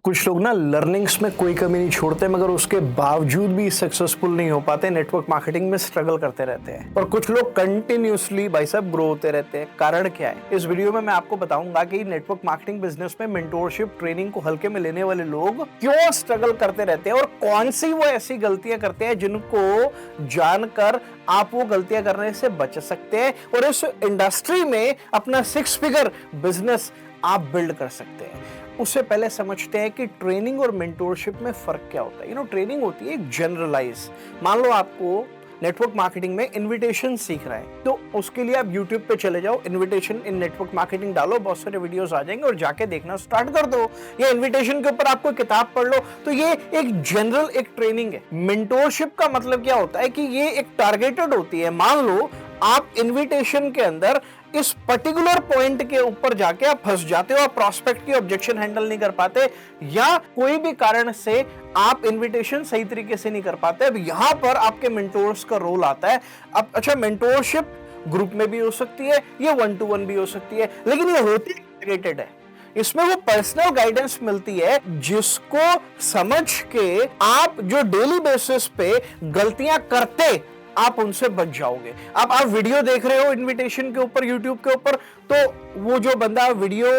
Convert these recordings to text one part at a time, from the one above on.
कुछ लोग ना लर्निंग्स में कोई कमी नहीं छोड़ते मगर उसके बावजूद भी सक्सेसफुल नहीं हो पाते, नेटवर्क मार्केटिंग में स्ट्रगल करते रहते हैं। और कुछ लोग कंटिन्यूअसली भाई साहब ग्रो होते रहते हैं। कारण क्या है? इस वीडियो में मैं आपको बताऊंगा कि नेटवर्क मार्केटिंग बिजनेस में मेंटोरशिप ट्रेनिंग को हल्के में लेने वाले लोग क्यों स्ट्रगल करते रहते हैं और कौन सी वो ऐसी गलतियां करते हैं जिनको जानकर आप वो गलतियां करने से बच सकते हैं और इस इंडस्ट्री में अपना 6 फिगर बिजनेस आप बिल्ड कर सकते हैं। उससे पहले समझते हैं कि ट्रेनिंग और मेंटोरशिप में फर्क क्या होता है। ट्रेनिंग होती है एक जनरलाइज। मान लो आपको नेटवर्क मार्केटिंग में इनविटेशन सीख रहा है, तो उसके लिए आप YouTube पे चले जाओ, इनविटेशन इन नेटवर्क मार्केटिंग डालो, बहुत सारे वीडियोस आ जाएंगे और जाके देखना स्टार्ट कर दो। या इनविटेशन के ऊपर आपको किताब पढ़ लो। तो ये एक जनरल एक ट्रेनिंग है। मेंटोरशिप का मतलब क्या होता है कि ये एक टारगेटेड होती है। मान लो आप इनविटेशन के अंदर इस पर्टिकुलर पॉइंट के ऊपर जाके आप फंस जाते हो, आप प्रॉस्पेक्ट की ऑब्जेक्शन हैंडल नहीं कर पाते या कोई भी कारण से आप इनविटेशन सही तरीके से नहीं कर पाते। अब यहां पर आपके मेंटोर्स का रोल आता है। अब अच्छा, मेंटोरशिप ग्रुप में भी हो सकती है, ये 1-to-1 भी हो सकती है, लेकिन ये होती टारगेटेड है। इसमें वो पर्सनल गाइडेंस मिलती है जिसको समझ के आप जो डेली बेसिस पे गलतियां करते आप उनसे बच जाओगे। अब आप वीडियो देख रहे हो इनविटेशन के ऊपर, यूट्यूब के ऊपर, तो वो जो बंदा वीडियो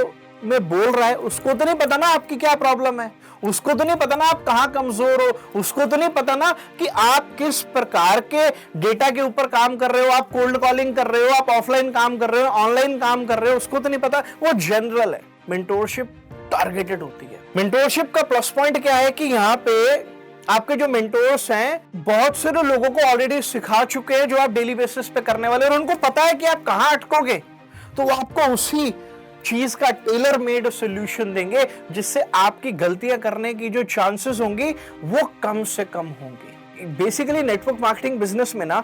में बोल रहा है उसको तो नहीं पता ना आपकी क्या प्रॉब्लम है, उसको तो नहीं पता ना आप कहां कमजोर हो, उसको तो नहीं पता ना कि आप किस प्रकार के डेटा के ऊपर काम कर रहे हो, आप कोल्ड कॉलिंग कर रहे हो, आप ऑफलाइन काम कर रहे हो, ऑनलाइन काम कर रहे हो, उसको तो नहीं पता। वो जनरल है। मेंटोरशिप टारगेटेड होती है। मेंटोरशिप का प्लस पॉइंट क्या है कि यहाँ पे आपके जो मेंटोर्स हैं बहुत सारे लोगों को ऑलरेडी सिखा चुके हैं जो आप डेली बेसिस पे करने वाले, और उनको पता है कि आप कहां अटकोगे, तो वो आपको उसी चीज का टेलर मेड सॉल्यूशन देंगे जिससे आपकी गलतियां करने की जो चांसेस होंगी वो कम से कम होंगी। बेसिकली नेटवर्क मार्केटिंग बिजनेस में ना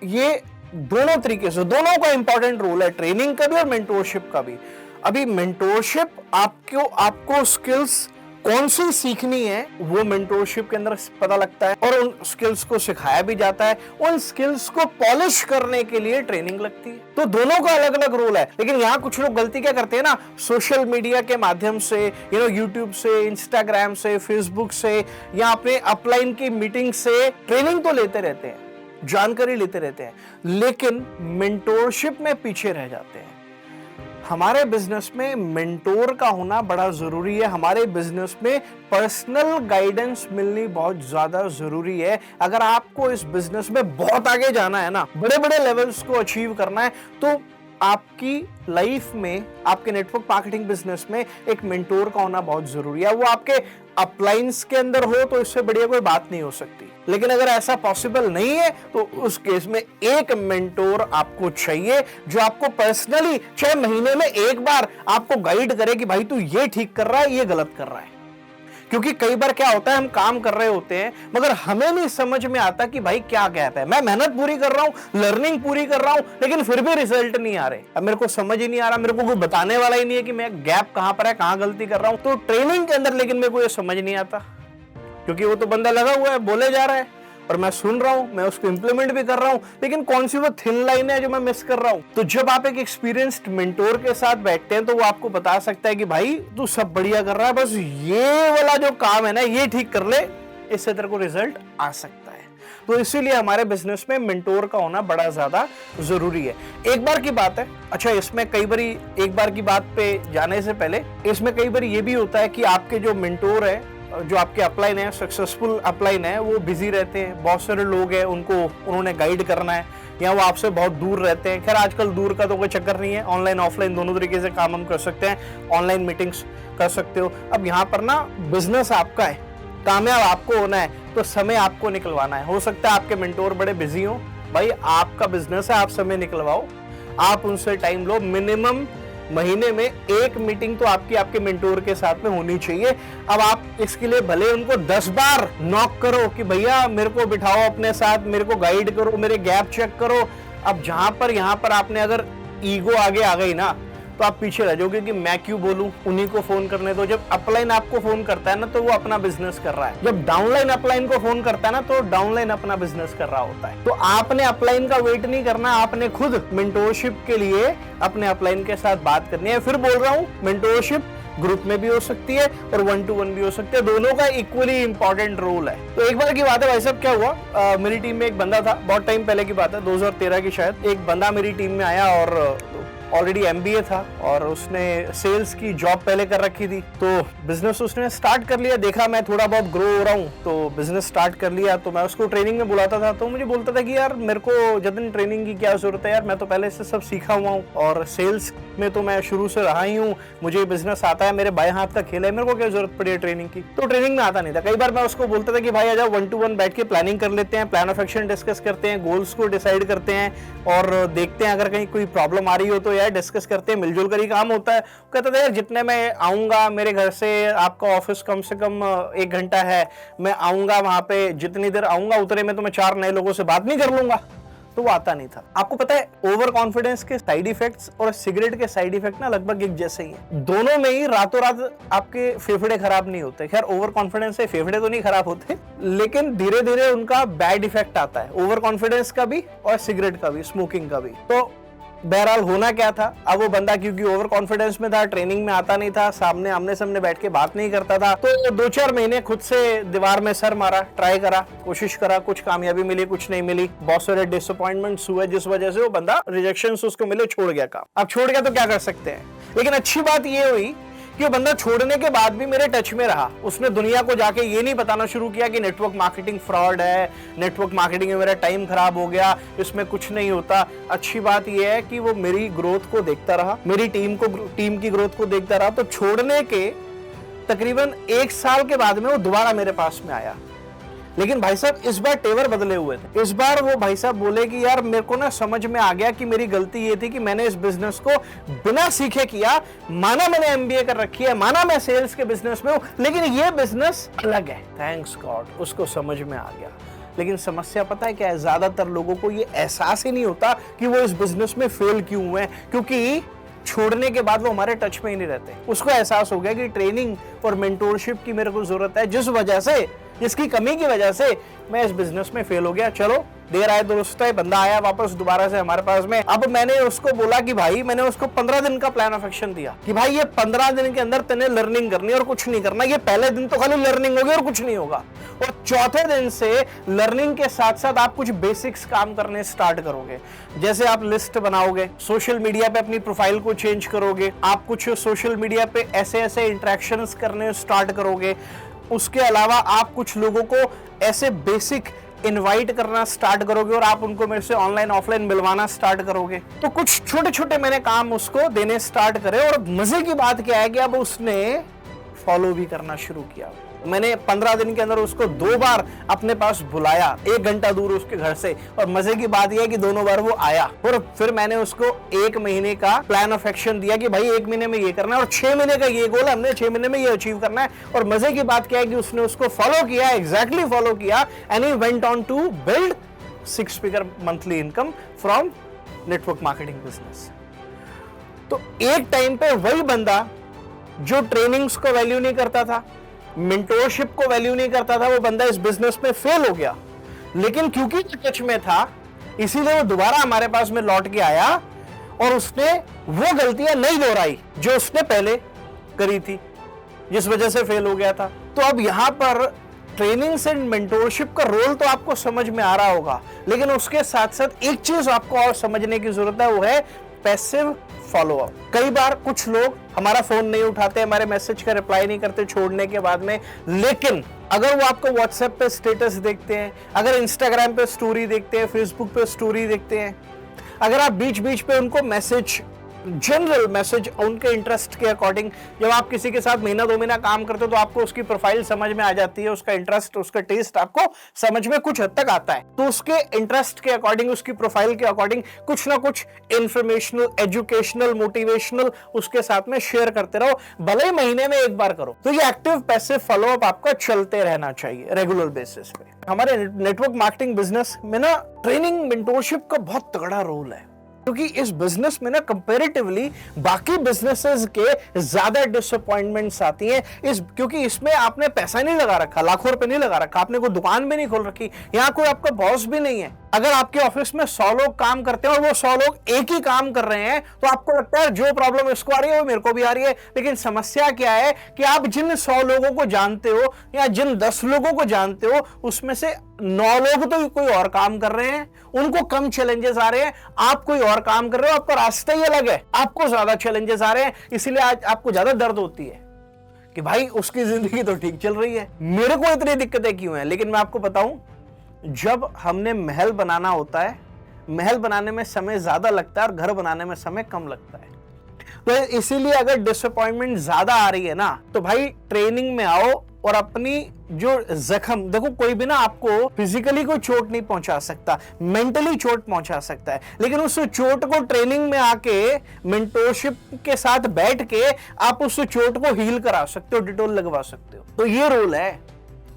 ये दोनों तरीके से, दोनों का इंपॉर्टेंट रोल है, ट्रेनिंग का भी और मेंटोरशिप का भी। अभी मेंटोरशिप आपको स्किल्स कौन सी सीखनी है वो मेंटोरशिप के अंदर पता लगता है और उन स्किल्स को सिखाया भी जाता है। उन स्किल्स को पॉलिश करने के लिए ट्रेनिंग लगती है। तो दोनों का अलग अलग रोल है। लेकिन यहाँ कुछ लोग गलती क्या करते हैं ना, सोशल मीडिया के माध्यम से, यूट्यूब से, इंस्टाग्राम से, फेसबुक से या अपने अपलाइन की मीटिंग से ट्रेनिंग तो लेते रहते हैं, जानकारी लेते रहते हैं, लेकिन मेंटोरशिप में पीछे रह जाते हैं। हमारे बिजनेस में मेंटोर का होना बड़ा जरूरी है। हमारे बिजनेस में पर्सनल गाइडेंस मिलनी बहुत ज्यादा जरूरी है। अगर आपको इस बिजनेस में बहुत आगे जाना है ना, बड़े बड़े लेवल्स को अचीव करना है, तो आपकी लाइफ में, आपके नेटवर्क मार्केटिंग बिजनेस में एक मेंटोर का होना बहुत जरूरी है। वो आपके अपलाइंस के अंदर हो तो इससे बढ़िया कोई बात नहीं हो सकती। लेकिन अगर ऐसा पॉसिबल नहीं है तो उस केस में एक मेंटोर आपको चाहिए जो आपको पर्सनली 6 महीने में एक बार आपको गाइड करे कि भाई तू ये ठीक कर रहा है, ये गलत कर रहा है। क्योंकि कई बार क्या होता है, हम काम कर रहे होते हैं मगर हमें नहीं समझ में आता कि भाई क्या गैप है। मैं मेहनत पूरी कर रहा हूं, लर्निंग पूरी कर रहा हूं, लेकिन फिर भी रिजल्ट नहीं आ रहे। अब मेरे को समझ ही नहीं आ रहा, मेरे को कोई बताने वाला ही नहीं है कि मैं गैप कहां पर है, कहां गलती कर रहा हूं। तो ट्रेनिंग के अंदर लेकिन मेरे को ये समझ नहीं आता, क्योंकि वो तो बंदा लगा हुआ है, बोले जा रहा है और मैं सुन रहा हूं, मैं उसको इंप्लीमेंट भी कर रहा हूं, लेकिन कौन सी वो थिन लाइन है जो मैं मिस कर रहा हूं। तो जब आप एक एक्सपीरियंस्ड मेंटोर के साथ बैठते हैं तो वो आपको बता सकता है कि भाई तू सब बढ़िया कर रहा है, बस ये वाला जो काम है ना ये ठीक कर ले, इससे तेरे को रिजल्ट आ सकता है। तो इसीलिए हमारे बिजनेस में मेंटोर का होना बड़ा ज्यादा जरूरी है। एक बार की बात है, अच्छा इसमें कई बार एक बार की बात पे जाने से पहले इसमें कई बार ये भी होता है कि आपके जो मेंटोर है, जो आपके अपलाइन है, सक्सेसफुल अपलाइन है, वो बिजी रहते हैं, बहुत सारे लोग हैं, उन्होंने गाइड करना है या वो आपसे बहुत दूर रहते हैं। खैर आजकल दूर का तो कोई चक्कर नहीं है, ऑनलाइन ऑफलाइन दोनों तरीके से काम हम कर सकते हैं, ऑनलाइन मीटिंग्स कर सकते हो। अब यहाँ पर ना बिजनेस आपका है, कामयाब आपको होना है, तो समय आपको निकलवाना है। हो सकता है आपके मेंटोर बड़े बिजी हो, भाई आपका बिजनेस है, आप समय निकलवाओ, आप उनसे टाइम लो। मिनिमम महीने में एक मीटिंग तो आपके मेंटोर के साथ में होनी चाहिए। अब आप इसके लिए भले उनको 10 बार नॉक करो कि भैया मेरे को बिठाओ अपने साथ, मेरे को गाइड करो, मेरे गैप चेक करो। अब यहाँ पर आपने अगर ईगो आगे आ गई ना तो आप पीछे रह जाओगे कि मैं क्यों बोलूं, उन्हीं को फोन करने दो। जब अपलाइन आपको फोन करता है ना तो वो अपना बिजनेस कर रहा है, जब डाउनलाइन अपलाइन को फोन करता है ना तो डाउनलाइन अपना बिजनेस कर रहा होता है। तो आपने अपलाइन का वेट नहीं करना, आपने खुद मेंटोरशिप के लिए अपने अपलाइन के साथ बात करनी है। फिर बोल रहा हूं, मेंटोरशिप ग्रुप में भी हो सकती है और 1-to-1 भी हो सकती है, दोनों का इक्वली इंपॉर्टेंट रोल है। तो एक बार की बात है भाई साहब, क्या हुआ, मेरी टीम में एक बंदा था, बहुत टाइम पहले की बात है, 2013 की शायद, एक बंदा मेरी टीम में आया और ऑलरेडी MBA था और उसने सेल्स की जॉब पहले कर रखी थी। तो बिजनेस उसने स्टार्ट कर लिया, देखा मैं थोड़ा बहुत ग्रो हो रहा हूँ तो बिजनेस स्टार्ट कर लिया। तो मैं उसको ट्रेनिंग में बुलाता था, तो मुझे बोलता था कि यार मेरे को जतन ट्रेनिंग की क्या जरूरत है यार, मैं तो पहले से सब सीखा हुआ हूँ और सेल्स में तो मैं शुरू से रहा ही हूँ, मुझे बिजनेस आता है, मेरे बाएं हाथ का खेल है, मेरे को क्या जरूरत पड़ी है ट्रेनिंग की। तो ट्रेनिंग में आता नहीं था। कई बार मैं उसको बोलता था कि भाई आ जाओ 1-to-1 बैठ के प्लानिंग कर लेते हैं, प्लान ऑफ एक्शन डिस्कस करते हैं, गोल्स को डिसाइड करते हैं और देखते हैं अगर कहीं कोई प्रॉब्लम आ रही हो तो यार डिस्कस करते हैं, मिलजुल कर ही काम होता है। कहता था यार जितने मैं आऊंगा, मेरे घर से आपका ऑफिस कम से कम 1 घंटा है, मैं आऊंगा वहां पे, जितनी देर आऊंगा उतने में तो मैं 4 नए लोगों से बात नहीं कर लूंगा। तो वो आता नहीं था। आपको पता है ओवर कॉन्फिडेंस के साइड इफेक्ट्स और सिगरेट के साइड इफेक्ट ना लगभग एक जैसे ही है, दोनों में ही रातों रात आपके फेफड़े खराब नहीं होते। खैर ओवर कॉन्फिडेंस से फेफड़े तो नहीं खराब होते, लेकिन धीरे धीरे उनका बैड इफेक्ट आता है, ओवर कॉन्फिडेंस का भी और सिगरेट का भी, स्मोकिंग का भी। तो बहरहाल होना क्या था, अब वो बंदा क्योंकि ओवर कॉन्फिडेंस में था, ट्रेनिंग में आता नहीं था, सामने आमने सामने बैठ के बात नहीं करता था, तो 2-4 महीने खुद से दीवार में सर मारा, ट्राई करा, कोशिश करा, कुछ कामयाबी मिली, कुछ नहीं मिली, बहुत सारे डिसअपॉइंटमेंट्स हुए जिस वजह से वो बंदा रिजेक्शंस उसको मिले, छोड़ गया काम। अब छोड़ गया तो क्या कर सकते हैं, लेकिन अच्छी बात ये हुई कि वो बंदा छोड़ने के बाद भी मेरे टच में रहा। उसने दुनिया को जाके ये नहीं बताना शुरू किया कि नेटवर्क मार्केटिंग फ्रॉड है, नेटवर्क मार्केटिंग में मेरा टाइम खराब हो गया, इसमें कुछ नहीं होता। अच्छी बात ये है कि वो मेरी ग्रोथ को देखता रहा, मेरी टीम की ग्रोथ को देखता रहा। तो छोड़ने के तकरीबन 1 साल के बाद में वो दोबारा मेरे पास में आया, लेकिन भाई साहब इस बार तेवर बदले हुए थे। इस बार वो भाई साहब बोले कि यार मेरे को ना समझ में आ गया कि मेरी गलती ये थी कि मैंने इस बिजनेस को बिना सीखे किया। माना मैंने MBA कर रखी है, माना मैं सेल्स के बिजनेस में हूं, लेकिन ये बिजनेस अलग है। थैंक्स गॉड उसको समझ में आ गया। लेकिन समस्या पता है क्या है, ज्यादातर लोगों को ये एहसास ही नहीं होता कि वो इस बिजनेस में फेल क्यों हुए, क्योंकि छोड़ने के बाद वो हमारे टच में ही नहीं रहते। उसको एहसास हो गया कि ट्रेनिंग और मेंटोरशिप की मेरे को जरूरत है, जिसकी कमी की वजह से मैं इस बिजनेस में फेल हो गया। चलो देर आए दुरुस्त है, बंदा आया वापस दोबारा से हमारे पास में। अब मैंने उसको बोला कि भाई, मैंने उसको 15 दिन का प्लान ऑफ एक्शन दिया कि भाई ये 15 दिन के अंदर तेने लर्निंग करनी है और कुछ नहीं करना। ये पहले दिन तो खाली लर्निंग होगी और कुछ नहीं होगा, और चौथे दिन से लर्निंग के साथ साथ आप कुछ बेसिक्स काम करने स्टार्ट करोगे। जैसे आप लिस्ट बनाओगे, सोशल मीडिया पे अपनी प्रोफाइल को चेंज करोगे, आप कुछ सोशल मीडिया पे ऐसे ऐसे इंटरेक्शंस करने स्टार्ट करोगे। उसके अलावा आप कुछ लोगों को ऐसे बेसिक इनवाइट करना स्टार्ट करोगे और आप उनको मेरे से ऑनलाइन ऑफलाइन मिलवाना स्टार्ट करोगे। तो कुछ छोटे छोटे मैंने काम उसको देने स्टार्ट करे, और मजे की बात क्या है कि अब उसने फॉलो भी करना शुरू किया। मैंने 15 दिन के अंदर उसको 2 बार अपने पास बुलाया, 1 घंटा दूर उसके घर से, और मजे की बात यह है कि दोनों बार वो आया। और फिर मैंने उसको 1 महीने का प्लान ऑफ एक्शन दिया कि भाई 1 महीने में ये करना है, और 6 महीने का ये गोल हमने 6 महीने में ये अचीव करना है। और मजे की बात क्या है कि उसने उसको फॉलो किया, एग्जैक्टली फॉलो किया, and he went on to build 6 figure monthly income from network marketing business. तो एक टाइम पे वही बंदा जो ट्रेनिंग्स को वैल्यू नहीं करता था, मेंटोरशिप को वैल्यू नहीं करता था, वो बंदा इस बिजनेस में फेल हो गया। लेकिन क्योंकि टच में था, इसीलिए वो दोबारा हमारे पास में लौट के आया और उसने वो गलतियां नहीं दोहराई जो उसने पहले करी थी, जिस वजह से फेल हो गया था। तो अब यहां पर ट्रेनिंग्स एंड मेंटोरशिप का रोल तो आपको समझ में आ रहा होगा, लेकिन उसके साथ साथ एक चीज आपको और समझने की जरूरत है, वो है पैसिव फॉलो अप। कई बार कुछ लोग हमारा फोन नहीं उठाते, हमारे मैसेज का रिप्लाई नहीं करते छोड़ने के बाद में, लेकिन अगर वो आपको व्हाट्सएप पे स्टेटस देखते हैं, अगर इंस्टाग्राम पे स्टोरी देखते हैं, फेसबुक पे स्टोरी देखते हैं, अगर आप बीच बीच पे उनको मैसेज, जनरल मैसेज उनके इंटरेस्ट के अकॉर्डिंग, जब आप किसी के साथ महीना 2 महीना काम करते हो तो आपको उसकी प्रोफाइल समझ में आ जाती है, उसका इंटरेस्ट, उसका टेस्ट आपको समझ में कुछ हद तक आता है। तो उसके इंटरेस्ट के अकॉर्डिंग, उसकी प्रोफाइल के अकॉर्डिंग कुछ ना कुछ इंफॉर्मेशनल, एजुकेशनल, मोटिवेशनल उसके साथ में शेयर करते रहो, भले ही महीने में 1 बार करो। तो ये एक्टिव पैसिव फॉलो अप आपका चलते रहना चाहिए रेगुलर बेसिस पे। हमारे नेटवर्क मार्केटिंग बिजनेस में ना ट्रेनिंग मेंटोरशिप का बहुत तगड़ा रोल है, क्योंकि इस बिजनेस में ना कंपैरेटिवली बाकी बिजनेसेस के ज्यादा डिसअपॉइंटमेंट्स आती हैं, क्योंकि इसमें आपने पैसा नहीं लगा रखा, लाखों रुपए नहीं लगा रखा, आपने कोई दुकान भी नहीं खोल रखी, यहाँ कोई आपका बॉस भी नहीं है, अगर आपके ऑफिस में 100 लोग काम करते हैं और वो 100 लोग एक ही काम कर रहे हैं तो आपको लगता है जो प्रॉब्लम इसको आ रही है वो मेरे को भी आ रही है। लेकिन समस्या क्या है कि आप जिन 100 लोगों को जानते हो या जिन 10 लोगों को जानते हो उसमें से 9 लोग तो कोई और काम कर रहे हैं, उनको कम चैलेंजेस आ रहे हैं, आप कोई और काम कर रहे हो, आपका रास्ता ही अलग है, आपको ज्यादा चैलेंजेस आ रहे हैं, इसीलिए आज आपको ज्यादा दर्द होती है कि भाई उसकी जिंदगी तो ठीक चल रही है, मेरे को इतनी दिक्कतें क्यों हैं। लेकिन मैं आपको बताऊं, जब हमने महल बनाना होता है, महल बनाने में समय ज्यादा लगता है और घर बनाने में समय कम लगता है। तो इसीलिए अगर डिसअपॉइंटमेंट ज्यादा आ रही है ना तो भाई ट्रेनिंग में आओ और अपनी जो जख्म, देखो कोई भी ना आपको फिजिकली कोई चोट नहीं पहुंचा सकता, मेंटली चोट पहुंचा सकता है, लेकिन उस चोट को ट्रेनिंग में आके मेंटोरशिप के साथ बैठ के आप उस चोट को हील करा सकते हो, डिटोल लगवा सकते हो। तो ये रोल है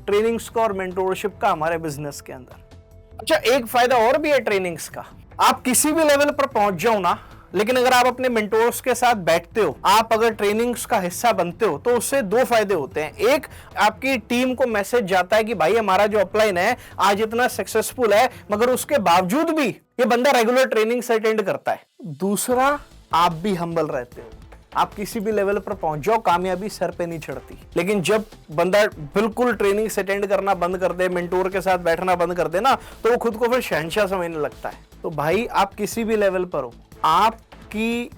ट्रेनिंग्स का और मेंटोरशिप का हमारे बिजनेस के अंदर। अच्छा, एक फायदा और भी है ट्रेनिंग्स का, आप किसी भी लेवल पर पहुंच जाओ ना, लेकिन अगर आप अपने मेंटोर्स के साथ बैठते हो, आप अगर ट्रेनिंग्स का हिस्सा बनते हो तो उससे 2 फायदे होते हैं। एक, आपकी टीम को मैसेज जाता है कि भाई हमारा जो अपलाइन है आज इतना सक्सेसफुल है, मगर उसके बावजूद भी ये बंदा रेगुलर ट्रेनिंग्स अटेंड करता है। दूसरा, आप भी हम्बल रहते हो, आप किसी भी लेवल पर पहुंच जाओ, कामयाबी सर पे नहीं चढ़ती। लेकिन जब बंदा बिल्कुल ट्रेनिंग अटेंड करना बंद कर दे, मेंटोर के साथ बैठना बंद कर दे ना, तो वो खुद को फिर शहंशाह समझने लगता है। तो भाई आप किसी भी लेवल पर हो, आपकी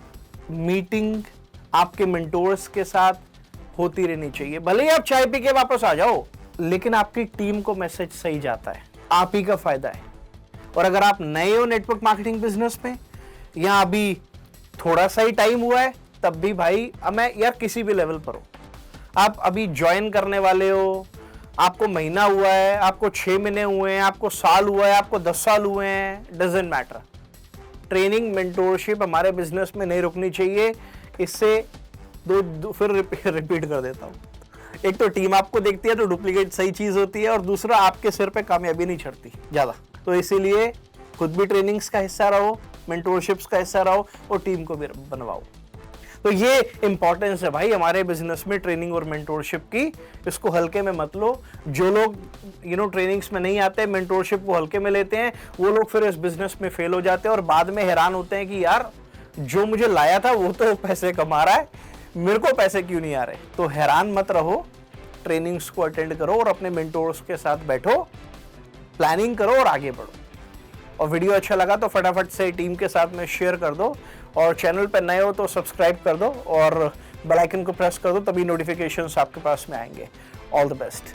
मीटिंग आपके मेंटोर्स के साथ होती रहनी चाहिए। भले ही आप चाय पी के वापस आ जाओ, लेकिन आपकी टीम को मैसेज सही जाता है, आप ही का फायदा है। और अगर आप नए हो नेटवर्क मार्केटिंग बिजनेस में या अभी थोड़ा सा ही टाइम हुआ है, तब भी भाई मैं यार किसी भी लेवल पर हो, आप अभी ज्वाइन करने वाले हो, आपको महीना हुआ है, आपको 6 महीने हुए हैं, आपको साल हुआ है, आपको 10 साल हुए हैं, डजंट मैटर। ट्रेनिंग मेंटोरशिप हमारे बिजनेस में नहीं रुकनी चाहिए। इससे फिर रिपीट कर देता हूँ, एक तो टीम आपको देखती है तो डुप्लीकेट सही चीज होती है, और दूसरा आपके सिर पे कामयाबी नहीं चढ़ती ज्यादा। तो इसीलिए खुद भी ट्रेनिंग्स का हिस्सा रहो, मेंटोरशिप्स का हिस्सा रहो और टीम को भी बनवाओ। तो ये इंपॉर्टेंस है भाई हमारे बिजनेस में ट्रेनिंग और मेंटोरशिप की, इसको हल्के में मत लो। जो लोग ट्रेनिंग्स में नहीं आते, मेंटोरशिप को हल्के में लेते हैं, वो लोग फिर इस बिजनेस में फेल हो जाते हैं और बाद में हैरान होते हैं कि यार जो मुझे लाया था वो तो पैसे कमा रहा है, मेरे को पैसे क्यों नहीं आ रहे। तो हैरान मत रहो, ट्रेनिंग्स को अटेंड करो और अपने मेंटोर्स के साथ बैठो, प्लानिंग करो और आगे बढ़ो। और वीडियो अच्छा लगा तो फटाफट से टीम के साथ में शेयर कर दो, और चैनल पर नए हो तो सब्सक्राइब कर दो और बेल आइकन को प्रेस कर दो, तभी नोटिफिकेशंस आपके पास में आएंगे। All the best.